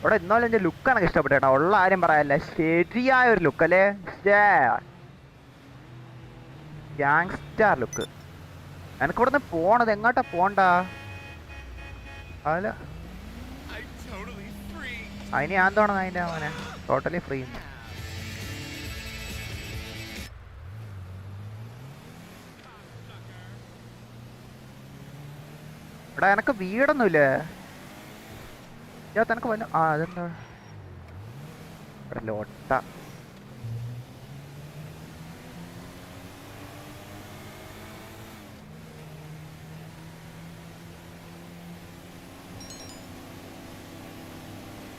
ഇവിടെ ഇന്നാലും എന്റെ ലുക്ക് എനിക്ക് ഇഷ്ടപ്പെട്ടു കേട്ടോ, ഉള്ള ആരും പറയാല്ല, ശരിയായ ഒരു ലുക്ക് അല്ലേ, ഗ്യാങ്സ്റ്റർ ലുക്ക്. എനിക്ക് ഇവിടുന്ന് പോണത് എങ്ങോട്ടാ പോണ്ട? അല്ല അതിന് ഞാൻ തോന്നുന്നത് അതിന്റെ അവനെ ടോട്ടലി ഫ്രീ. എടാ എനക്ക് വീടൊന്നുമില്ലേ ഇതിനകത്ത്? എനക്ക് വല്ല അതെന്താ ലോട്ട?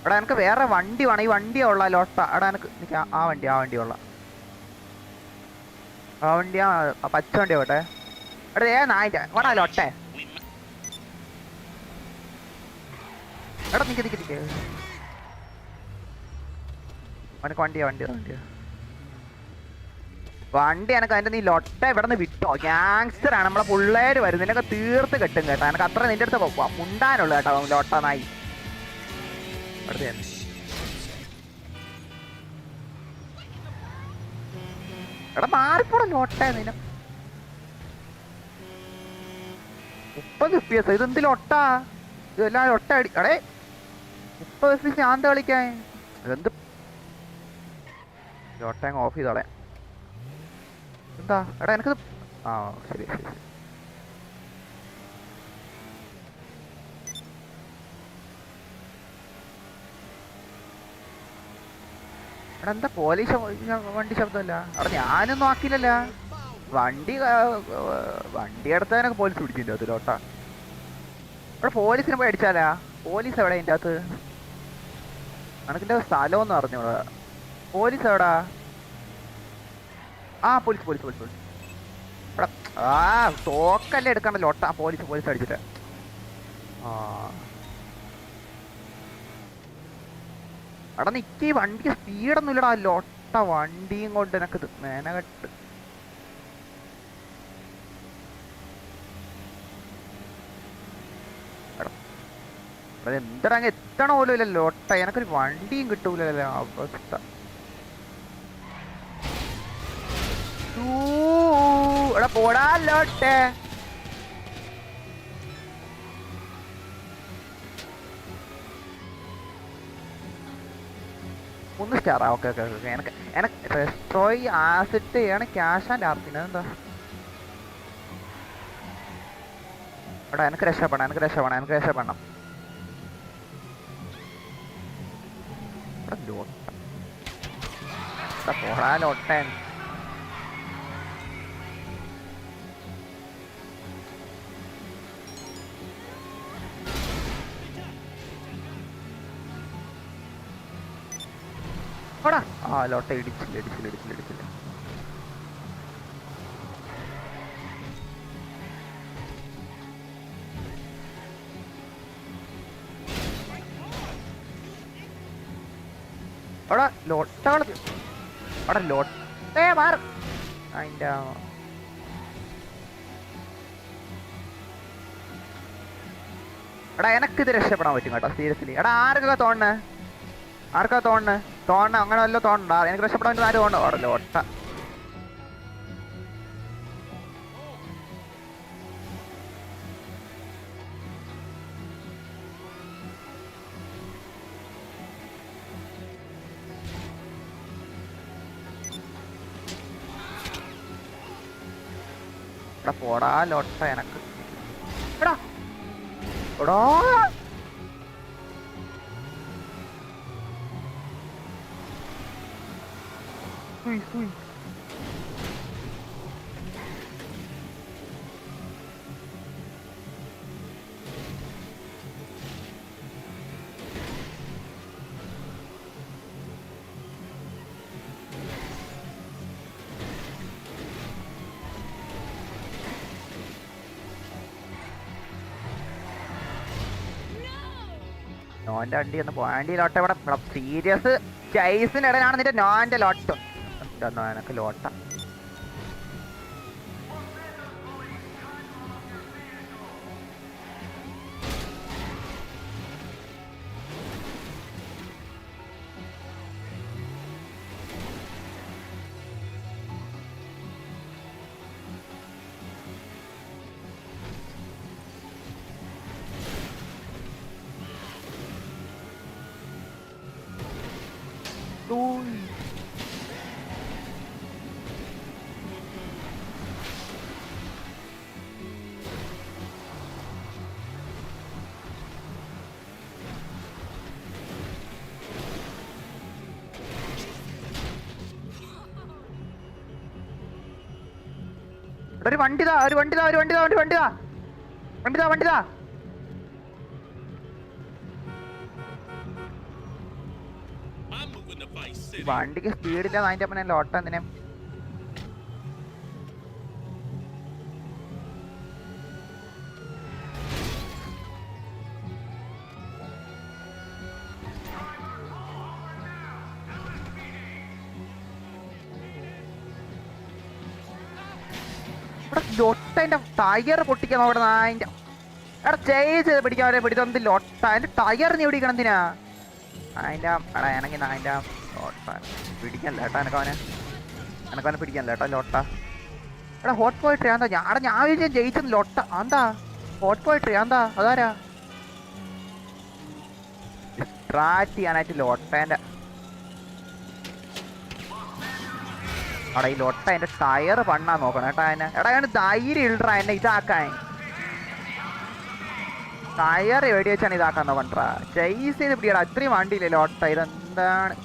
എടാ എനിക്ക് വേറെ വണ്ടി വേണം. ഈ വണ്ടിയാ ഉള്ള ലോട്ട? എടാ എനിക്ക് ആ വണ്ടി ഉള്ള ആ വണ്ടിയാ, പച്ച വണ്ടി ആവട്ടെ. എടാ നായിന്റെ വേണ ലോട്ടെ. എടാ നിക്ക് അവനക്ക് വണ്ടി എനക്ക് അതിന്റെ. നീ ലൊട്ട ഇവിടെ നിന്ന് വിട്ടോ, ഗ്യാങ്സ്റ്റർ ആണ്, നമ്മളെ പിള്ളേര് വരും, നിനക്ക് തീർത്ത് കെട്ടും കേട്ടോ. എനക്ക് അത്ര നിന്റെ അടുത്ത് മുണ്ടാനുള്ളു കേട്ടോ ലോട്ട നായി. എടാ മാറിപ്പോടാ ലോട്ട. നിന 30 FPS ഇതെന്ത് ലൊട്ടാ? ഇതെല്ലാം ലൊട്ട അടി. എടേ 30 FPS ഞാൻ കളിക്കാൻ ഇതെന്ത് ലോട്ട? ഓഫ് ചെയ്തോളെ എന്താ? എടാ എനിക്കത് ആ ശരി. എടാ എന്താ പോലീസ് വണ്ടി ശബ്ദമല്ല? അവിടെ ഞാനൊന്നും ആക്കില്ലല്ല. വണ്ടി എടുത്തതിനൊക്കെ പോലീസ് പിടിച്ചില്ല അത് ലോട്ട. ഇവിടെ പോലീസിനെ പോയി അടിച്ചാലാ? പോലീസ് എവിടെ അതിൻ്റെ അകത്ത്? എനിക്കിൻ്റെ സ്ഥലമൊന്നും അറിഞ്ഞൂടാ. പോലീസ് എവിടാ? ആ പോലീസ് എടാ ആ തോക്കല്ലേ എടുക്കണ്ട ലോട്ട. പോലീസ് അടിച്ചിട്ട് ആ എടാ നിക്ക്, ഈ വണ്ടിക്ക് സ്പീഡൊന്നും ഇല്ലടാ ലോട്ട. വണ്ടിയും കൊണ്ട് എനക്ക് മേനകെട്ട്. എന്താ എത്തണ പോലും ഇല്ല ലോട്ട. എനക്കൊരു വണ്ടിയും കിട്ടൂലല്ലോ അവസ്ഥ. എടാ പോടാ ലോട്ടെ. ഒന്ന് സ്റ്റാറാ. ഓക്കെ എനിക്ക് റെസ്ട്രോയ് ആസിറ്റ് ചെയ്യാണ് ക്യാഷ് ആൻഡ് ആർത്തിന്. എന്താ എടാ എനിക്ക് രക്ഷപ്പെടണം. പോടാ ലോട്ടൻ. ആ ലോട്ട ഇടിച്ചില്ല. അവിടെ ലോട്ടകള് അവിടെ ലോട്ടേ മാറ അതിൻ്റെ എടാ എനക്കിത് രക്ഷപ്പെടാൻ പറ്റും കേട്ടോ സീരിയസ്ലി. എടാ ആർക്കാ തോന്നണേ അങ്ങനെ വല്ല തോന്നണ്ട. എനിക്ക് രക്ഷപ്പെടാൻ പറ്റുന്ന ആര് തോന്നണോ? അവിടെ ലോട്ട. എടാ പോടാ ലോട്ട. എനക്ക് എടാ സുയ് നോന്റെ വണ്ടി ഒന്ന് പോണ്ടി ലോട്ട. ഇവിടെ സീരിയസ് ചൈസിന്റെ ഇടയിലാണ് നിന്റെ നോന്റെ ലോട്ടം. എനക്ക് ലോട്ട. ഊയ്. ഒരു വണ്ടിതാ ഒരു വണ്ടിതാ ഒരു വണ്ടിതാ ഒരു വണ്ടിതാ വണ്ടിതാ വണ്ടിതാ. വണ്ടിക്ക് സ്പീഡില്ല. അതിന്റെ അപ്പനെ ലോട്ട എന്തിനെ ലൊട്ടന്റെ ടയർ പൊട്ടിക്കാൻ നോക്കട്ടെ. അതിന്റെ എടാ ചേസ് ചെയ്ത് പിടിക്കാൻ വരെ പിടിച്ചത് ലൊട്ട. അതിന്റെ ടയർ നീ പിടിക്കണം എന്തിനാ? അതിന്റെ എടാ എനക്ക് അതിന്റെ ലോട്ട പിടിക്കല്ല കേട്ടോ. എനക്കവനെ പിടിക്കല്ല കേട്ടോ ലോട്ട. എടാ ഹോട്ട് പോയിട്രി എന്താ? ഞാൻ വിചാരിച്ചു ജയിച്ചെന്ന്. ലൊട്ട എന്താ ഹോട്ട് പോയിട്രി എന്താ? അതാരാ ഡിസ്ട്രാക്ട് ചെയ്യാനായിട്ട് ലോട്ടേന്റെ അവിടെ ഈ ലൊട്ട എന്റെ ടയർ പണ്ണാൻ നോക്കണം കേട്ടാ. എന്നെ എടാ ഞാൻ ധൈര്യം ഇല്ലടാ എന്നെ ഇതാക്കാൻ. ടയർ വെടി വെച്ചാണ് ഇതാക്കാൻ നോക്കണ്ടാ. ചേസ് ചെയ്ത് പിടിയടാ. ഇത്രയും വണ്ടിയില്ലേ ലൊട്ട. ഇതെന്താണ്?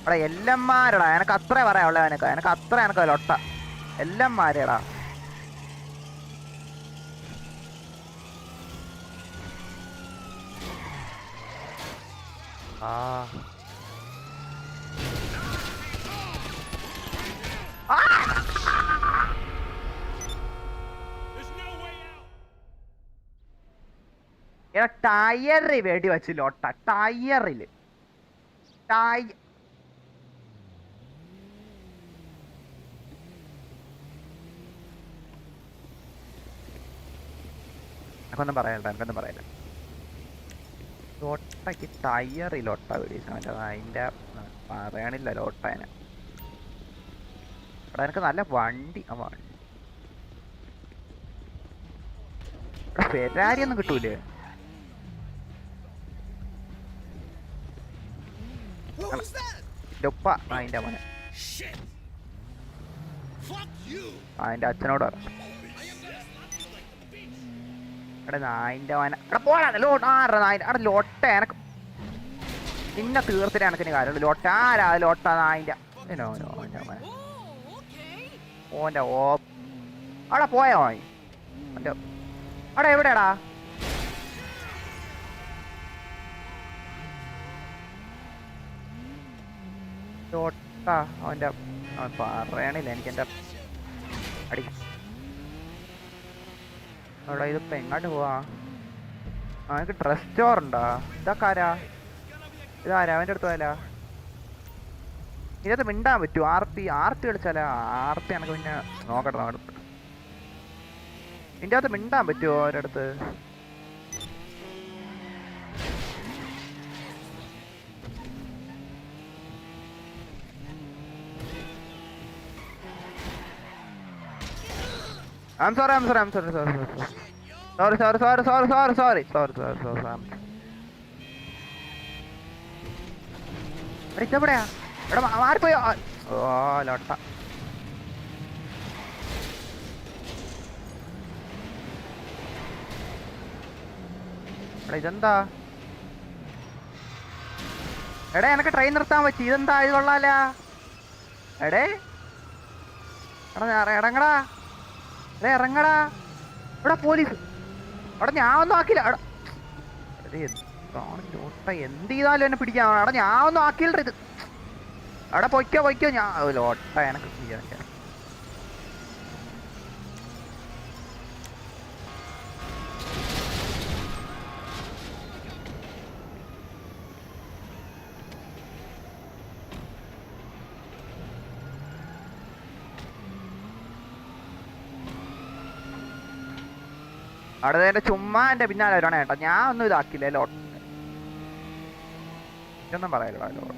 എടാ എല്ലാമാരടാ. എനക്ക് അത്രേ പറയാനുള്ളൂ. എനക്ക് അത്ര എനക്ക് ലൊട്ട എല്ലാമാരടാ. ടയറ് വെടി വെച്ച് ലോട്ട. ടയറില് എനിക്കൊന്നും പറയല്ല. ലോട്ടയ്ക്ക് ടയറിൽ ലോട്ട വെടിച്ചാൽ അതിൻ്റെ പറയാനില്ല ലോട്ടേനെ. അവിടെ എനിക്ക് നല്ല വണ്ടി ഇവിടെ ഫെരാരി ഒന്നും കിട്ടൂലേ? ലൊപ്പ അതിൻ്റെ മോനെ അതിൻ്റെ അച്ഛനോട് പറ. എടാ നായിൻ്റെ മോനെ എടാ പോടാ നായിൻ്റെ അവിടെ ലോട്ട. എനക്ക് നിന്നെ തീർത്തിട്ട് എനക്കിന് കാര്യമുള്ളൂ. ലോട്ട ആരാ ലോട്ട നായിൻ്റെ മോനെ ഓൻ്റെ അവിടെ പോയോ എൻ്റെ അവിടെ എവിടെയാടാ? ലോട്ട അവൻ്റെ അവൻ പറയണില്ല. എനിക്കെൻ്റെ അടി അവിടെ. ഇതിപ്പോൾ എങ്ങോട്ട് പോവാ? അവനക്ക് ഡ്രസ് സ്റ്റോർ ഉണ്ടോ? ഇതൊക്കെ ആരാ? ഇതാരാ? അവൻ്റെ അടുത്ത് പോയാലാ? ഇതിനകത്ത് മിണ്ടാൻ പറ്റുമോ? ആർത്തി കളിച്ചാലാ? ആർത്തി എനിക്ക് പിന്നെ നോക്കട്ടെ. ഇതിൻ്റെ അകത്ത് മിണ്ടാൻ പറ്റുമോ അവരടുത്ത്? I'm sorry. ഇതെവിടെയാ? എടാ മാറിപ്പോയോ? ഓ ലോട്ട. എടാ ഇതെന്താ? എടാ എനക്ക് ട്രെയിൻ നിർത്താൻ പറ്റി. ഇതെന്താ? ഇത് കൊള്ളാല. എടേ എടാ ഇറങ്ങടാ. ഇറങ്ങടാ. ഇവിടെ പോലീസ്. അവിടെ ഞാൻ ഒന്നും ആക്കില്ല. ലോട്ട എന്ത് ചെയ്താലും എന്നെ പിടിക്കാൻ. അവിടെ ഞാൻ ഒന്നും ആക്കിയില്ല. ഇത് അവിടെ പൊയ്ക്കോ ഞാൻ ലോട്ട എനക്ക് ചെയ്യാൻ. അവിടെ എന്റെ ചുമ്മാ എന്റെ പിന്നാലെ വരണേ കേട്ടോ. ഞാൻ ഒന്നും ഇതാക്കില്ല ലോട്ട. ഇതൊന്നും പറയല്ലോ ലോട്ട.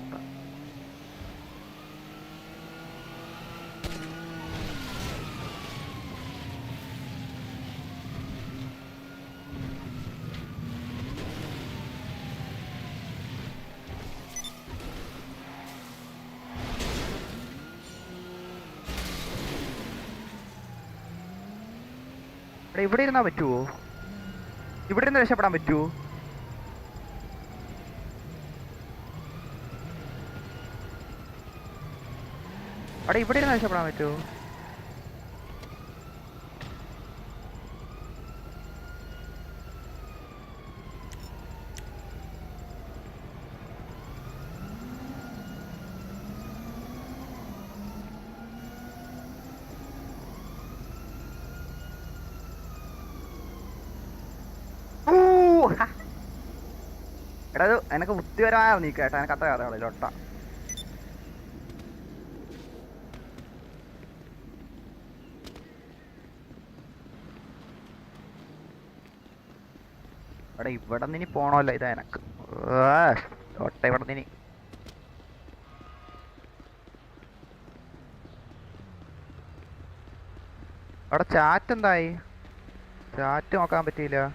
എടാ ഇവിടെ ഇരുന്നാ പറ്റുമോ? ഇവിടെ ഇരുന്ന് രക്ഷപ്പെടാൻ പറ്റുമോ? അവിടെ ഇവിടെ ഇരുന്ന് രക്ഷപ്പെടാൻ പറ്റുമോ? എടാ അത് എനക്ക് ബുദ്ധിപരമായ നീ കേട്ടാ, എനിക്ക് അത്ര കഥകളില്ല ഒട്ട. എടാ ഇവിടെ നിന്ന് പോണല്ലോ, ഇതാ എനക്ക് ഒട്ട ഇവിടെ നിന്ന്. അവിടെ ചാറ്റ് എന്തായി? ചാറ്റ് നോക്കാൻ പറ്റിയില്ല.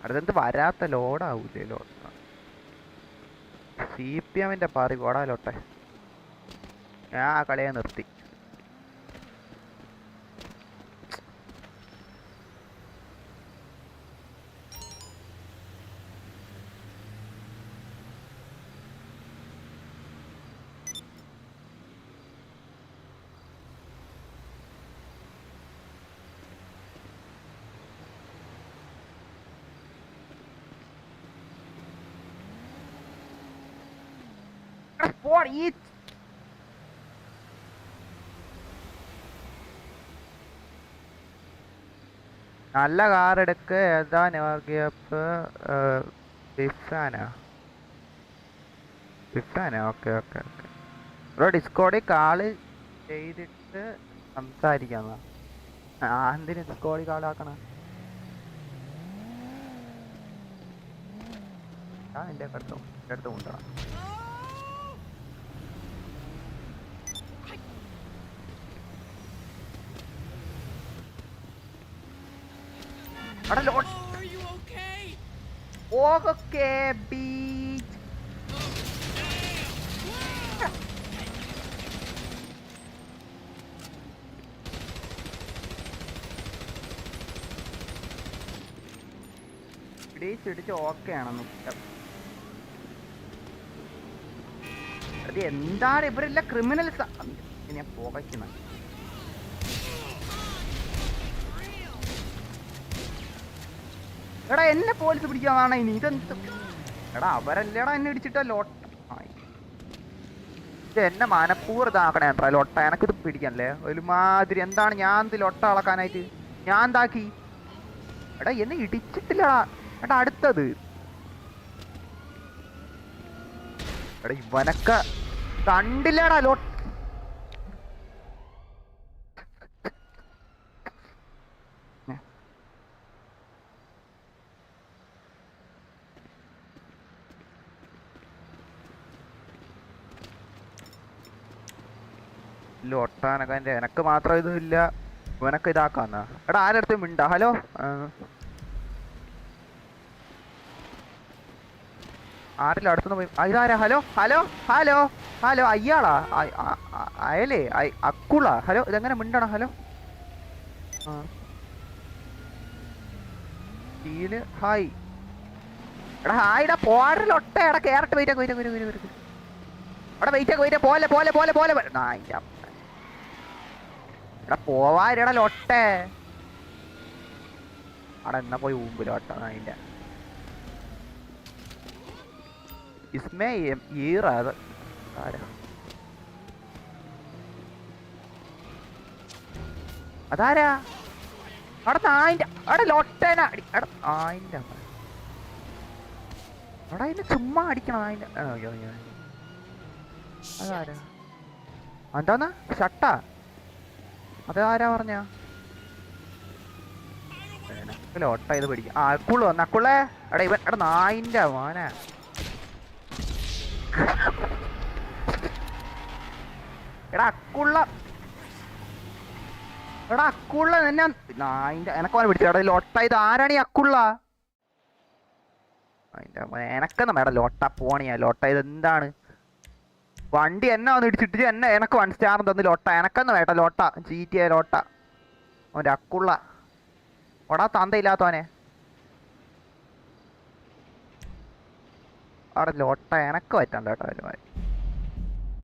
അടുത്തെന്ത് വരാത്ത ലോഡാവൂലേ? ലോട്ട CPM പാറി പോടാലോട്ടെ. ഞാൻ ആ കളിയെ നിർത്തി. നല്ല കാർ എടുക്ക. ഏതാ ഫിഫാനാ? ഓക്കെ ഓക്കെ ഓക്കെ ബ്രോ, ഡിസ്കോഡിൽ കാള് ചെയ്തിട്ട് സംസാരിക്കാന്നാ? എന്തിന് ഡിസ്കോഡിൽ കാളാക്കണ? നിന്റെ അടുത്ത് കൊണ്ടുപോകണം. Okay beach. ഇടിച്ച് ഓക്കെ ആണെന്ന്. അത് എന്താണ് ഇവരെല്ലാം ക്രിമിനൽസ് ഞാൻ പോകയ്ക്കുന്നത്. എടാ എന്നെ പോലീസ് പിടിക്കാന്നാണ് ഇനി ഇതെന്ത്? എടാ അവരല്ലേടാ എന്നെ ഇടിച്ചിട്ടാ ലോട്ട. ഇത് എന്നെ മനപ്പൂർവ്വം ഇതാക്കണേട്ടാ ലൊട്ട. എനക്കിത് പിടിക്കണല്ലേ ഒരുമാതിരി. എന്താണ് ഞാൻ ഇത് ലൊട്ട അളക്കാനായിട്ട് ഞാൻ എന്താക്കി? എടാ എന്നെ ഇടിച്ചിട്ടില്ലടാ. എടാ അടുത്തത് എടാ ഇവനൊക്കെ കണ്ടില്ലടാ ലോട്ട. ഒട്ടാനൊക്കെ എനക്ക് മാത്രം ഇതുമില്ല, ഇവനൊക്കെ ഇതാക്കാന്ന. എടാ ആരടുത്തും മിണ്ടാ. ഹലോ ആരെല്ലാം അടുത്തുനിന്ന് പോയി? ഇതാരാ? ഹലോ ഹലോ ഹലോ ഹലോ അയ്യാളാ? അയലേ അക്കുളാ? ഹലോ ഇതെങ്ങനെ മിണ്ടണം? Hello steel hi. എടാ ഹായിടാ പോരലൊട്ട. എടാ കേരട്ട് വെയിറ്റ് എടാ വെയിറ്റ് പോലെ പോലെ പോലെ പോലെ എടാ പോവാരടാ ലൊട്ടെ. അവിടെ എന്നാ പോയി ഊമ്പിലോട്ട അതിന്റെ ഇസ്മേ ഈറ. അത് ആരാ? അതാരാ? അവിടെ നായിന്റെ അവിടെ ലൊട്ടേന എടാ ആയിന്റെ അവിടെ അതിന് ചുമ്മാ അടിക്കണം അതിന്റെ. അതാരാ? എന്താന്ന് ഷട്ടാ? അതാരാ പറഞ്ഞ? ലോട്ട ഇത് പിടിക്കും. അക്കുള്ളു വന്ന അക്കുള്ളേ. എടാ ഇവൻ എടാ നായിന്റെ മോനെ. എടാ അക്കുള്ള എടാ അക്കുള്ള നിന്നെ നായിന്റെ എനക്കോനെ പിടിച്ചു. എടാ ലോട്ട ഇത് ആരാണ് ഈ അക്കുള്ള? അതിന്റെ എനക്കെന്ന് മേടാ ലോട്ട പോണിയാ. ലോട്ട ഇത് എന്താണ്? വണ്ടി എന്നെ വന്ന് ഇടിച്ചിട്ട് എനക്ക് 1 സ്റ്റാർ തന്നു ലോട്ട. എനക്കെന്ന് വേട്ട ലോട്ട GTA ലോട്ട. അവൻ്റെ അക്കുള്ള ഒടാ തന്തയില്ലാത്തവനെ അവിടെ ലോട്ട എനക്ക് പറ്റണ്ട കേട്ടോ ഒരുമാതിരി.